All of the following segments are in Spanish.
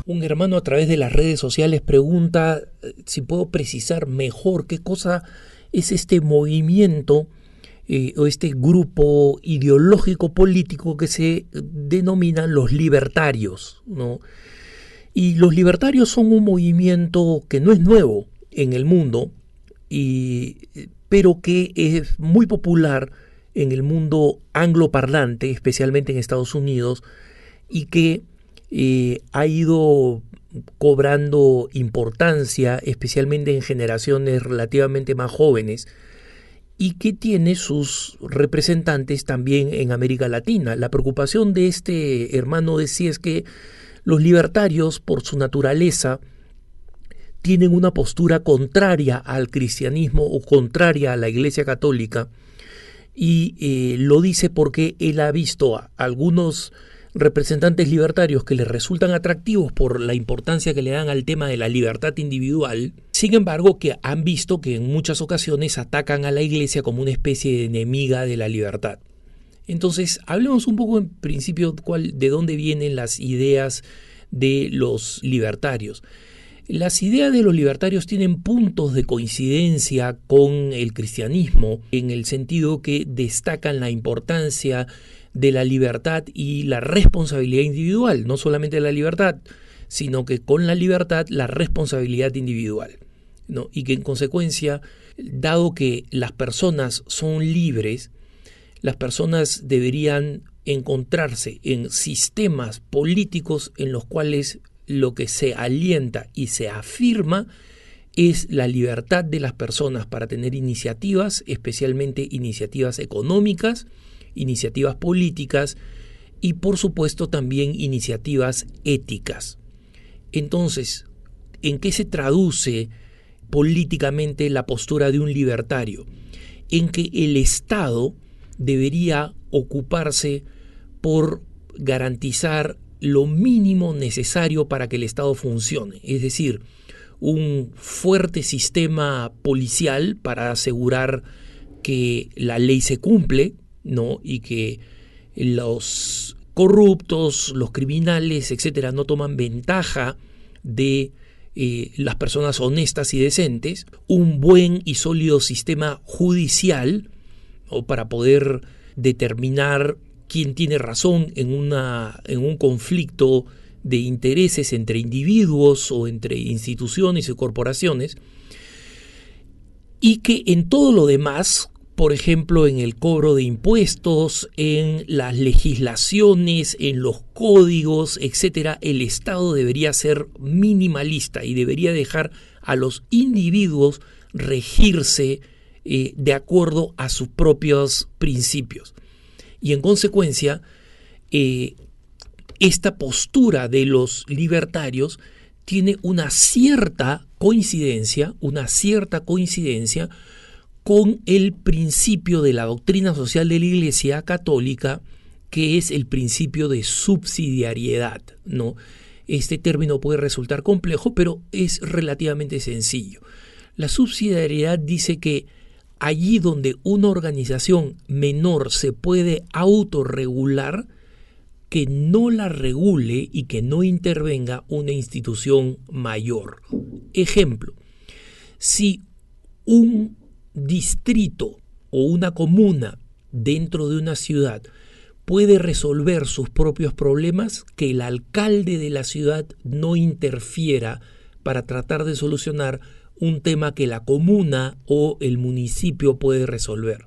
Un hermano a través de las redes sociales pregunta si puedo precisar mejor qué cosa es este movimiento o este grupo ideológico político que se denominan los libertarios, ¿no? Y los libertarios son un movimiento que no es nuevo en el mundo, pero que es muy popular en el mundo angloparlante, especialmente en Estados Unidos, y que ha ido cobrando importancia, especialmente en generaciones relativamente más jóvenes, y que tiene sus representantes también en América Latina. La preocupación de este hermano decía es que los libertarios, por su naturaleza, tienen una postura contraria al cristianismo o contraria a la Iglesia Católica, y lo dice porque él ha visto a algunos representantes libertarios que les resultan atractivos por la importancia que le dan al tema de la libertad individual, sin embargo que han visto que en muchas ocasiones atacan a la Iglesia como una especie de enemiga de la libertad. Entonces, hablemos un poco en principio de dónde vienen las ideas de los libertarios. Las ideas de los libertarios tienen puntos de coincidencia con el cristianismo, en el sentido que destacan la importancia de la libertad y la responsabilidad individual, no solamente la libertad, sino que con la libertad la responsabilidad individual, ¿no? Y que en consecuencia, dado que las personas son libres, las personas deberían encontrarse en sistemas políticos en los cuales lo que se alienta y se afirma es la libertad de las personas para tener iniciativas, especialmente iniciativas económicas, iniciativas políticas y por supuesto también iniciativas éticas. Entonces, ¿en qué se traduce políticamente la postura de un libertario? En que el Estado debería ocuparse por garantizar lo mínimo necesario para que el Estado funcione, es decir, un fuerte sistema policial para asegurar que la ley se cumple, ¿no? Y que los corruptos, los criminales, etcétera, no toman ventaja de las personas honestas y decentes, un buen y sólido sistema judicial, ¿no? Para poder determinar quién tiene razón en un conflicto de intereses entre individuos o entre instituciones y corporaciones, y que en todo lo demás, por ejemplo, en el cobro de impuestos, en las legislaciones, en los códigos, etcétera, el Estado debería ser minimalista y debería dejar a los individuos regirse de acuerdo a sus propios principios. Y en consecuencia, esta postura de los libertarios tiene una cierta coincidencia con el principio de la doctrina social de la Iglesia Católica, que es el principio de subsidiariedad, ¿no? Este término puede resultar complejo, pero es relativamente sencillo. La subsidiariedad dice que allí donde una organización menor se puede autorregular, que no la regule y que no intervenga una institución mayor. Ejemplo, si un distrito o una comuna dentro de una ciudad puede resolver sus propios problemas, que el alcalde de la ciudad no interfiera para tratar de solucionar un tema que la comuna o el municipio puede resolver.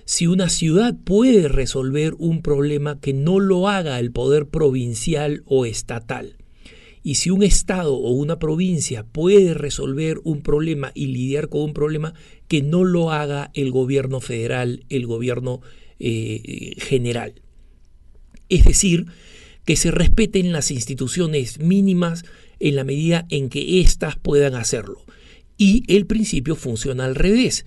Si una ciudad puede resolver un problema, que no lo haga el poder provincial o estatal. Y si un estado o una provincia puede resolver un problema y lidiar con un problema, que no lo haga el gobierno federal, el gobierno general. Es decir, que se respeten las instituciones mínimas en la medida en que éstas puedan hacerlo. Y el principio funciona al revés.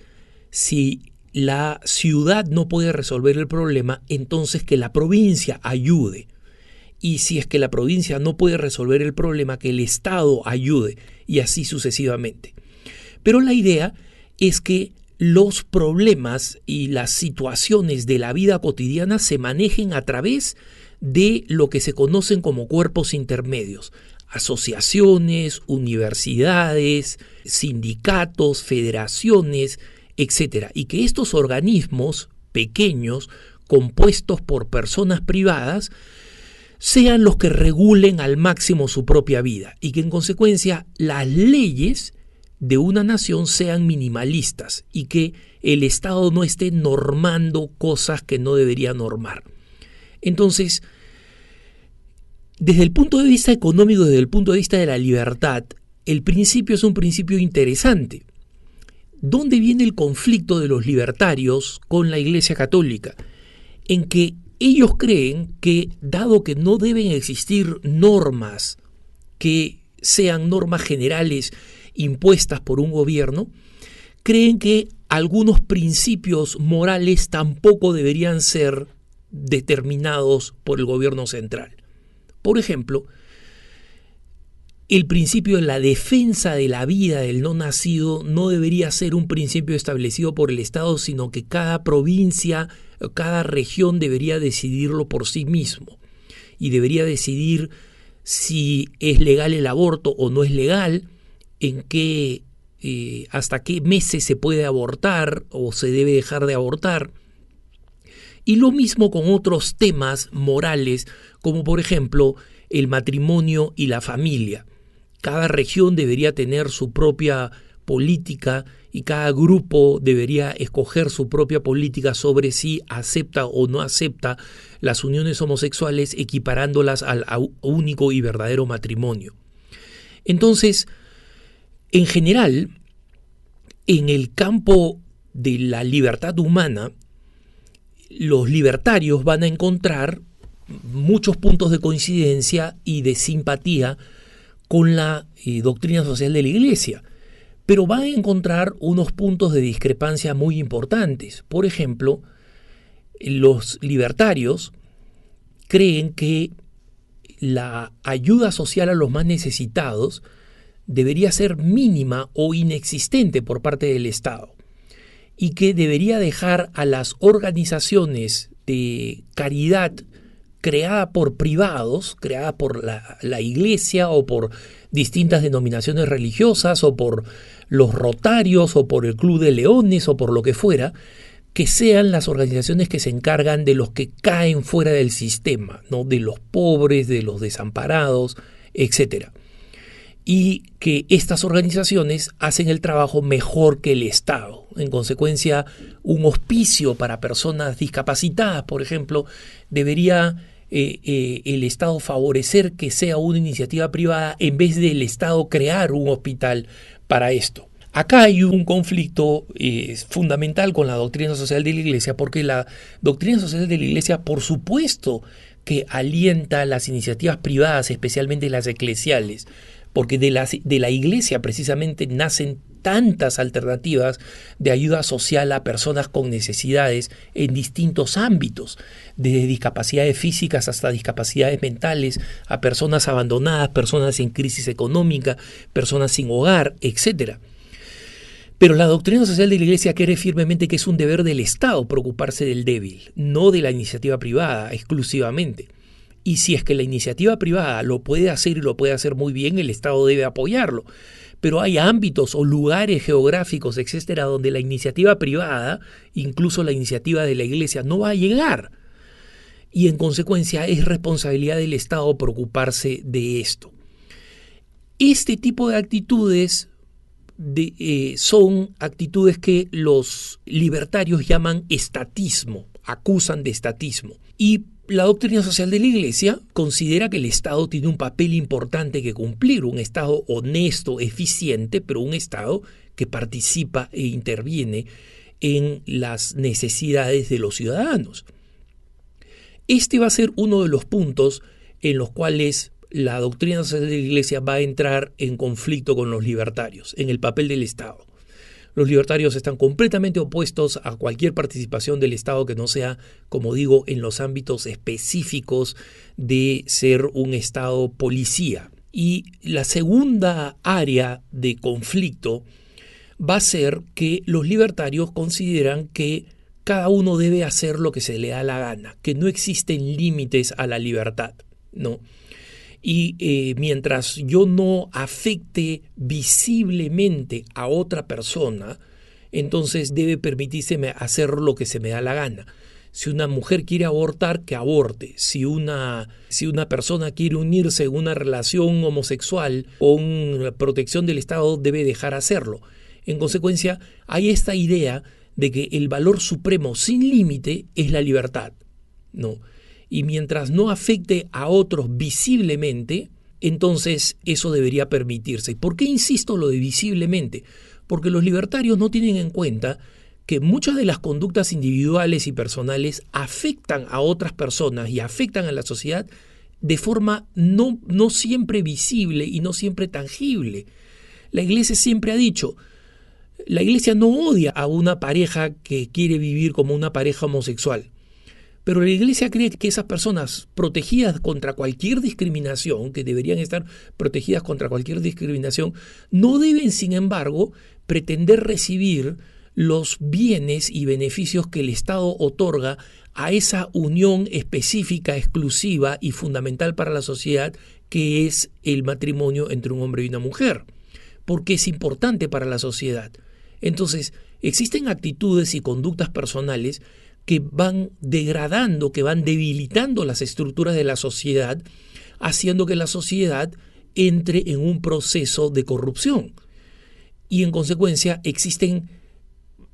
Si la ciudad no puede resolver el problema, entonces que la provincia ayude. Y si es que la provincia no puede resolver el problema, que el Estado ayude, y así sucesivamente. Pero la idea es que los problemas y las situaciones de la vida cotidiana se manejen a través de lo que se conocen como cuerpos intermedios. asociaciones, universidades, sindicatos, federaciones, etcétera, y que estos organismos pequeños, compuestos por personas privadas, sean los que regulen al máximo su propia vida y que en consecuencia las leyes de una nación sean minimalistas y que el Estado no esté normando cosas que no debería normar. Entonces, desde el punto de vista económico, desde el punto de vista de la libertad, el principio es un principio interesante. ¿Dónde viene el conflicto de los libertarios con la Iglesia Católica? En que ellos creen que, dado que no deben existir normas que sean normas generales impuestas por un gobierno, creen que algunos principios morales tampoco deberían ser determinados por el gobierno central. Por ejemplo, el principio de la defensa de la vida del no nacido no debería ser un principio establecido por el Estado, sino que cada provincia, cada región debería decidirlo por sí mismo y debería decidir si es legal el aborto o no es legal, en qué, hasta qué meses se puede abortar o se debe dejar de abortar. Y lo mismo con otros temas morales, como por ejemplo el matrimonio y la familia. Cada región debería tener su propia política y cada grupo debería escoger su propia política sobre si acepta o no acepta las uniones homosexuales, equiparándolas al único y verdadero matrimonio. Entonces, en general, en el campo de la libertad humana, los libertarios van a encontrar muchos puntos de coincidencia y de simpatía con la doctrina social de la Iglesia, pero van a encontrar unos puntos de discrepancia muy importantes. Por ejemplo, los libertarios creen que la ayuda social a los más necesitados debería ser mínima o inexistente por parte del Estado y que debería dejar a las organizaciones de caridad creada por privados, creada por la Iglesia o por distintas denominaciones religiosas o por los Rotarios o por el Club de Leones o por lo que fuera, que sean las organizaciones que se encargan de los que caen fuera del sistema, ¿no? De los pobres, de los desamparados, etc. Y que estas organizaciones hacen el trabajo mejor que el Estado. En consecuencia, un hospicio para personas discapacitadas, por ejemplo, debería el Estado favorecer que sea una iniciativa privada en vez del Estado crear un hospital para esto. Acá hay un conflicto fundamental con la doctrina social de la Iglesia, porque la doctrina social de la Iglesia, por supuesto, que alienta las iniciativas privadas, especialmente las eclesiales, porque de la Iglesia precisamente nacen tantas alternativas de ayuda social a personas con necesidades en distintos ámbitos, desde discapacidades físicas hasta discapacidades mentales, a personas abandonadas, personas en crisis económica, personas sin hogar, etc. Pero la doctrina social de la Iglesia quiere firmemente que es un deber del Estado preocuparse del débil, no de la iniciativa privada exclusivamente. Y si es que la iniciativa privada lo puede hacer y lo puede hacer muy bien, el Estado debe apoyarlo. Pero hay ámbitos o lugares geográficos, etcétera, donde la iniciativa privada, incluso la iniciativa de la Iglesia, no va a llegar. Y en consecuencia es responsabilidad del Estado preocuparse de esto. Este tipo de actitudes son actitudes que los libertarios llaman estatismo, acusan de estatismo. Y la doctrina social de la Iglesia considera que el Estado tiene un papel importante que cumplir, un Estado honesto, eficiente, pero un Estado que participa e interviene en las necesidades de los ciudadanos. Este va a ser uno de los puntos en los cuales la doctrina social de la Iglesia va a entrar en conflicto con los libertarios, en el papel del Estado. Los libertarios están completamente opuestos a cualquier participación del Estado que no sea, como digo, en los ámbitos específicos de ser un Estado policía. Y la segunda área de conflicto va a ser que los libertarios consideran que cada uno debe hacer lo que se le da la gana, que no existen límites a la libertad, ¿no? Y mientras yo no afecte visiblemente a otra persona, entonces debe permitírseme hacer lo que se me da la gana. Si una mujer quiere abortar, que aborte. Si una persona quiere unirse en una relación homosexual con protección del Estado, debe dejar hacerlo. En consecuencia, hay esta idea de que el valor supremo sin límite es la libertad, ¿no? Y mientras no afecte a otros visiblemente, entonces eso debería permitirse. ¿Por qué insisto lo de visiblemente? Porque los libertarios no tienen en cuenta que muchas de las conductas individuales y personales afectan a otras personas y afectan a la sociedad de forma no siempre visible y no siempre tangible. La Iglesia siempre ha dicho, la Iglesia no odia a una pareja que quiere vivir como una pareja homosexual, pero la Iglesia cree que esas personas protegidas contra cualquier discriminación, que deberían estar protegidas contra cualquier discriminación, no deben, sin embargo, pretender recibir los bienes y beneficios que el Estado otorga a esa unión específica, exclusiva y fundamental para la sociedad, que es el matrimonio entre un hombre y una mujer, porque es importante para la sociedad. Entonces, existen actitudes y conductas personales que van degradando, que van debilitando las estructuras de la sociedad, haciendo que la sociedad entre en un proceso de corrupción. Y en consecuencia existen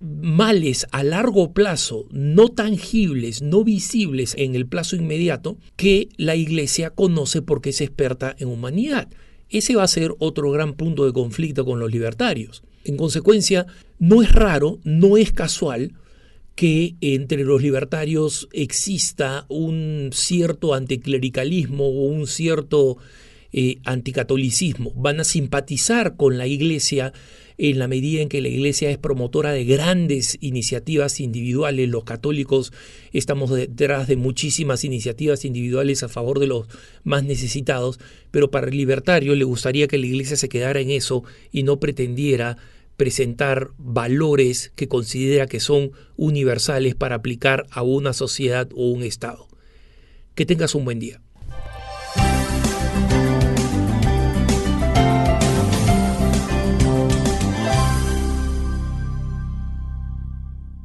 males a largo plazo, no tangibles, no visibles en el plazo inmediato, que la Iglesia conoce porque es experta en humanidad. Ese va a ser otro gran punto de conflicto con los libertarios. En consecuencia, no es raro, no es casual que entre los libertarios exista un cierto anticlericalismo o un cierto anticatolicismo. Van a simpatizar con la Iglesia en la medida en que la Iglesia es promotora de grandes iniciativas individuales. Los católicos estamos detrás de muchísimas iniciativas individuales a favor de los más necesitados, pero para el libertario le gustaría que la Iglesia se quedara en eso y no pretendiera presentar valores que considera que son universales para aplicar a una sociedad o un Estado. Que tengas un buen día.